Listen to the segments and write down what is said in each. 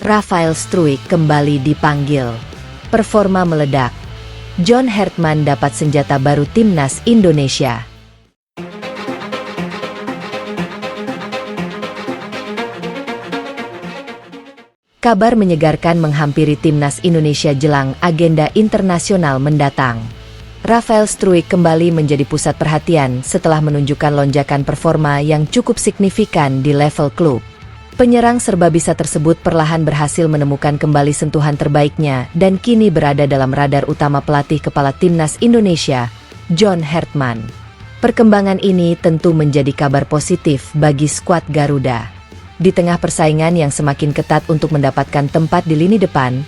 Rafael Struijk kembali dipanggil. Performa meledak. John Hertman dapat senjata baru timnas Indonesia. Kabar menyegarkan menghampiri timnas Indonesia jelang agenda internasional mendatang. Rafael Struijk kembali menjadi pusat perhatian setelah menunjukkan lonjakan performa yang cukup signifikan di level klub. Penyerang serba bisa tersebut perlahan berhasil menemukan kembali sentuhan terbaiknya dan kini berada dalam radar utama pelatih kepala timnas Indonesia, John Hertman. Perkembangan ini tentu menjadi kabar positif bagi skuad Garuda. Di tengah persaingan yang semakin ketat untuk mendapatkan tempat di lini depan,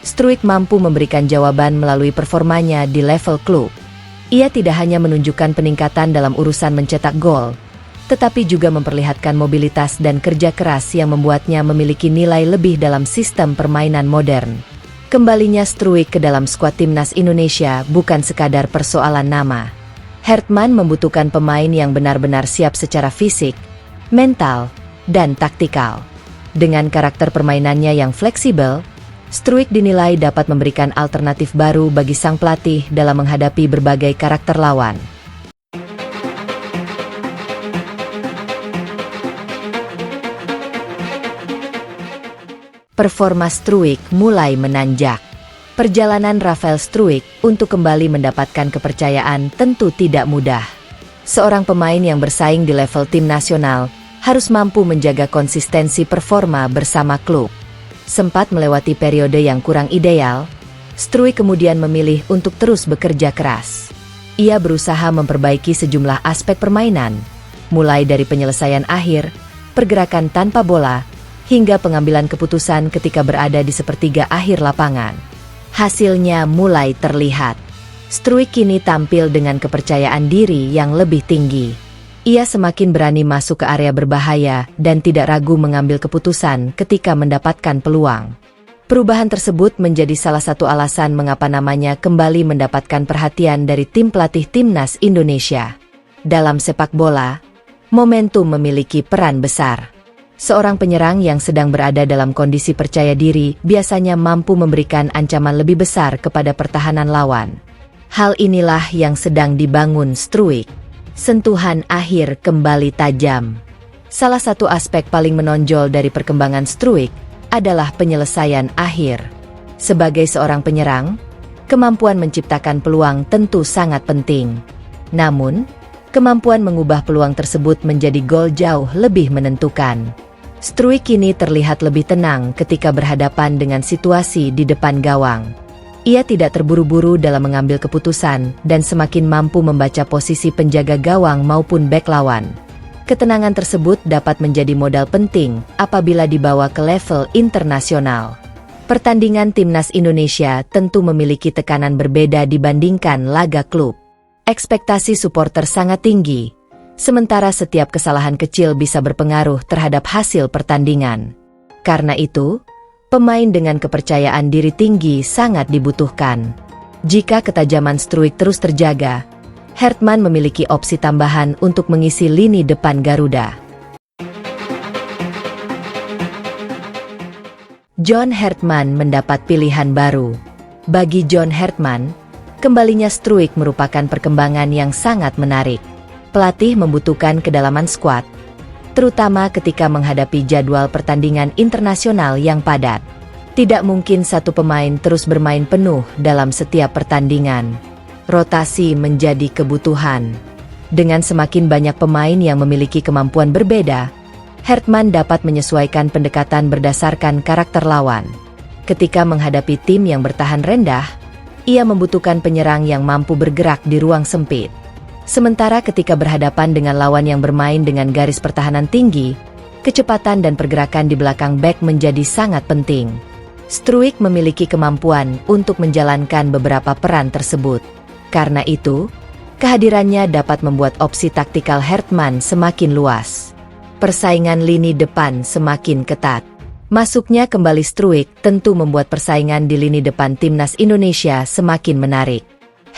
Struijk mampu memberikan jawaban melalui performanya di level klub. Ia tidak hanya menunjukkan peningkatan dalam urusan mencetak gol, tetapi juga memperlihatkan mobilitas dan kerja keras yang membuatnya memiliki nilai lebih dalam sistem permainan modern. Kembalinya Struijk ke dalam skuad timnas Indonesia bukan sekadar persoalan nama. Hertman membutuhkan pemain yang benar-benar siap secara fisik, mental, dan taktikal. Dengan karakter permainannya yang fleksibel, Struijk dinilai dapat memberikan alternatif baru bagi sang pelatih dalam menghadapi berbagai karakter lawan. Performa Struijk mulai menanjak. Perjalanan Rafael Struijk untuk kembali mendapatkan kepercayaan tentu tidak mudah. Seorang pemain yang bersaing di level tim nasional harus mampu menjaga konsistensi performa bersama klub. Sempat melewati periode yang kurang ideal, Struijk kemudian memilih untuk terus bekerja keras. Ia berusaha memperbaiki sejumlah aspek permainan, mulai dari penyelesaian akhir, pergerakan tanpa bola, hingga pengambilan keputusan ketika berada di sepertiga akhir lapangan. Hasilnya mulai terlihat. Struijk kini tampil dengan kepercayaan diri yang lebih tinggi. Ia semakin berani masuk ke area berbahaya dan tidak ragu mengambil keputusan ketika mendapatkan peluang. Perubahan tersebut menjadi salah satu alasan mengapa namanya kembali mendapatkan perhatian dari tim pelatih timnas Indonesia. Dalam sepak bola, momentum memiliki peran besar. Seorang penyerang yang sedang berada dalam kondisi percaya diri biasanya mampu memberikan ancaman lebih besar kepada pertahanan lawan. Hal inilah yang sedang dibangun Struijk. Sentuhan akhir kembali tajam. Salah satu aspek paling menonjol dari perkembangan Struijk adalah penyelesaian akhir. Sebagai seorang penyerang, kemampuan menciptakan peluang tentu sangat penting. Namun, kemampuan mengubah peluang tersebut menjadi gol jauh lebih menentukan. Struijk kini terlihat lebih tenang ketika berhadapan dengan situasi di depan gawang. Ia tidak terburu-buru dalam mengambil keputusan dan semakin mampu membaca posisi penjaga gawang maupun bek lawan. Ketenangan tersebut dapat menjadi modal penting apabila dibawa ke level internasional. Pertandingan timnas Indonesia tentu memiliki tekanan berbeda dibandingkan laga klub. Ekspektasi supporter sangat tinggi, sementara setiap kesalahan kecil bisa berpengaruh terhadap hasil pertandingan. Karena itu, pemain dengan kepercayaan diri tinggi sangat dibutuhkan. Jika ketajaman Struijk terus terjaga, Hertman memiliki opsi tambahan untuk mengisi lini depan Garuda. John Hertman mendapat pilihan baru. Bagi John Hertman, kembalinya Struijk merupakan perkembangan yang sangat menarik. Pelatih membutuhkan kedalaman skuad, terutama ketika menghadapi jadwal pertandingan internasional yang padat. Tidak mungkin satu pemain terus bermain penuh dalam setiap pertandingan. Rotasi menjadi kebutuhan. Dengan semakin banyak pemain yang memiliki kemampuan berbeda, Hertman dapat menyesuaikan pendekatan berdasarkan karakter lawan. Ketika menghadapi tim yang bertahan rendah, ia membutuhkan penyerang yang mampu bergerak di ruang sempit. Sementara ketika berhadapan dengan lawan yang bermain dengan garis pertahanan tinggi, kecepatan dan pergerakan di belakang bek menjadi sangat penting. Struijk memiliki kemampuan untuk menjalankan beberapa peran tersebut. Karena itu, kehadirannya dapat membuat opsi taktikal Hertman semakin luas. Persaingan lini depan semakin ketat. Masuknya kembali Struijk tentu membuat persaingan di lini depan timnas Indonesia semakin menarik.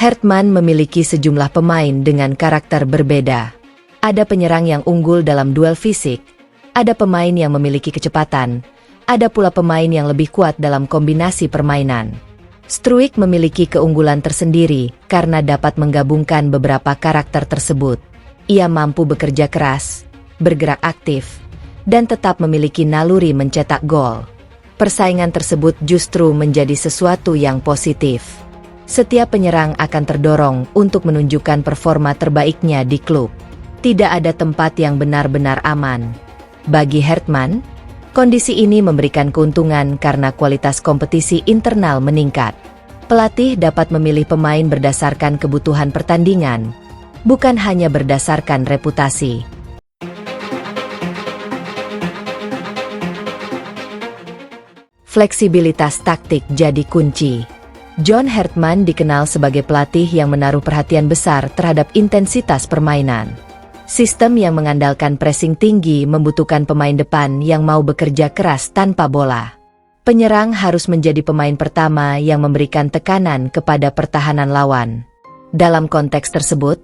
Hertman memiliki sejumlah pemain dengan karakter berbeda. Ada penyerang yang unggul dalam duel fisik, ada pemain yang memiliki kecepatan, ada pula pemain yang lebih kuat dalam kombinasi permainan. Struijk memiliki keunggulan tersendiri karena dapat menggabungkan beberapa karakter tersebut. Ia mampu bekerja keras, bergerak aktif, dan tetap memiliki naluri mencetak gol. Persaingan tersebut justru menjadi sesuatu yang positif. Setiap penyerang akan terdorong untuk menunjukkan performa terbaiknya di klub. Tidak ada tempat yang benar-benar aman. Bagi Hertman, kondisi ini memberikan keuntungan karena kualitas kompetisi internal meningkat. Pelatih dapat memilih pemain berdasarkan kebutuhan pertandingan, bukan hanya berdasarkan reputasi. Fleksibilitas taktik jadi kunci. John Hertman dikenal sebagai pelatih yang menaruh perhatian besar terhadap intensitas permainan. Sistem yang mengandalkan pressing tinggi membutuhkan pemain depan yang mau bekerja keras tanpa bola. Penyerang harus menjadi pemain pertama yang memberikan tekanan kepada pertahanan lawan. Dalam konteks tersebut,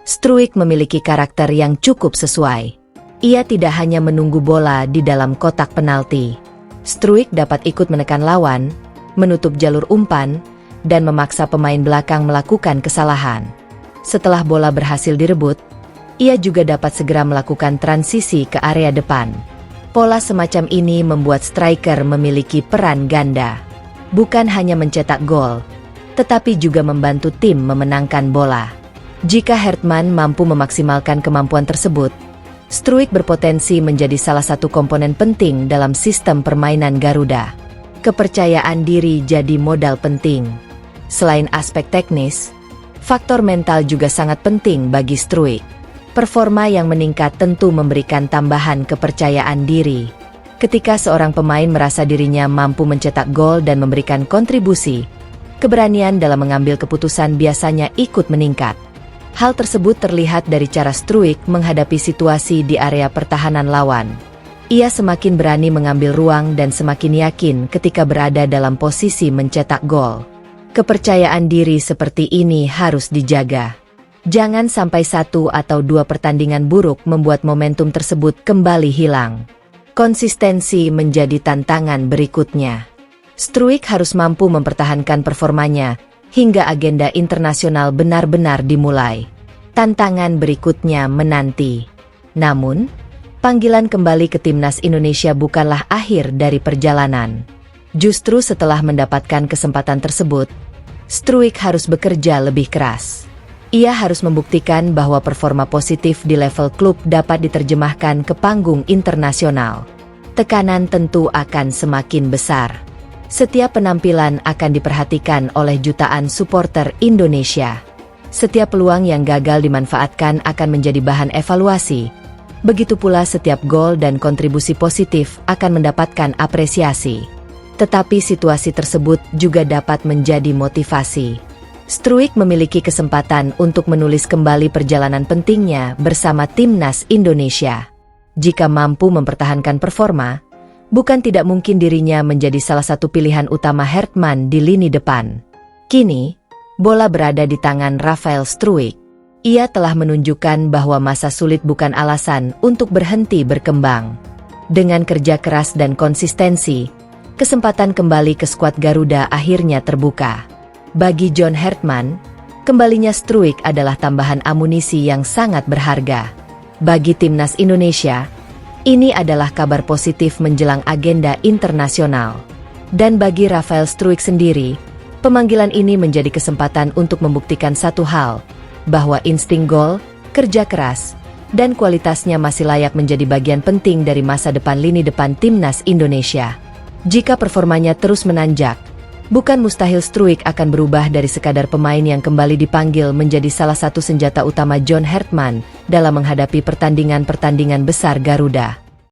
Struijk memiliki karakter yang cukup sesuai. Ia tidak hanya menunggu bola di dalam kotak penalti. Struijk dapat ikut menekan lawan, menutup jalur umpan, dan memaksa pemain belakang melakukan kesalahan. Setelah bola berhasil direbut, ia juga dapat segera melakukan transisi ke area depan. Pola semacam ini membuat striker memiliki peran ganda. Bukan hanya mencetak gol, tetapi juga membantu tim memenangkan bola. Jika Hertman mampu memaksimalkan kemampuan tersebut, Struijk berpotensi menjadi salah satu komponen penting dalam sistem permainan Garuda. Kepercayaan diri jadi modal penting. Selain aspek teknis, faktor mental juga sangat penting bagi Struijk. Performa yang meningkat tentu memberikan tambahan kepercayaan diri. Ketika seorang pemain merasa dirinya mampu mencetak gol dan memberikan kontribusi, keberanian dalam mengambil keputusan biasanya ikut meningkat. Hal tersebut terlihat dari cara Struijk menghadapi situasi di area pertahanan lawan. Ia semakin berani mengambil ruang dan semakin yakin ketika berada dalam posisi mencetak gol. Kepercayaan diri seperti ini harus dijaga. Jangan sampai 1 atau 2 pertandingan buruk membuat momentum tersebut kembali hilang. Konsistensi menjadi tantangan berikutnya. Struijk harus mampu mempertahankan performanya hingga agenda internasional benar-benar dimulai. Tantangan berikutnya menanti. Namun, panggilan kembali ke timnas Indonesia bukanlah akhir dari perjalanan. Justru setelah mendapatkan kesempatan tersebut, Struijk harus bekerja lebih keras. Ia harus membuktikan bahwa performa positif di level klub dapat diterjemahkan ke panggung internasional. Tekanan tentu akan semakin besar. Setiap penampilan akan diperhatikan oleh jutaan supporter Indonesia. Setiap peluang yang gagal dimanfaatkan akan menjadi bahan evaluasi. Begitu pula setiap gol dan kontribusi positif akan mendapatkan apresiasi. Tetapi situasi tersebut juga dapat menjadi motivasi. Struijk memiliki kesempatan untuk menulis kembali perjalanan pentingnya bersama timnas Indonesia. Jika mampu mempertahankan performa, bukan tidak mungkin dirinya menjadi salah satu pilihan utama Hertman di lini depan. Kini, bola berada di tangan Rafael Struijk. Ia telah menunjukkan bahwa masa sulit bukan alasan untuk berhenti berkembang. Dengan kerja keras dan konsistensi, kesempatan kembali ke skuad Garuda akhirnya terbuka. Bagi John Hertman, kembalinya Struijk adalah tambahan amunisi yang sangat berharga. Bagi timnas Indonesia, ini adalah kabar positif menjelang agenda internasional. Dan bagi Rafael Struijk sendiri, pemanggilan ini menjadi kesempatan untuk membuktikan satu hal, bahwa insting gol, kerja keras, dan kualitasnya masih layak menjadi bagian penting dari masa depan lini depan timnas Indonesia. Jika performanya terus menanjak, bukan mustahil Struijk akan berubah dari sekadar pemain yang kembali dipanggil menjadi salah satu senjata utama John Hertman dalam menghadapi pertandingan-pertandingan besar Garuda.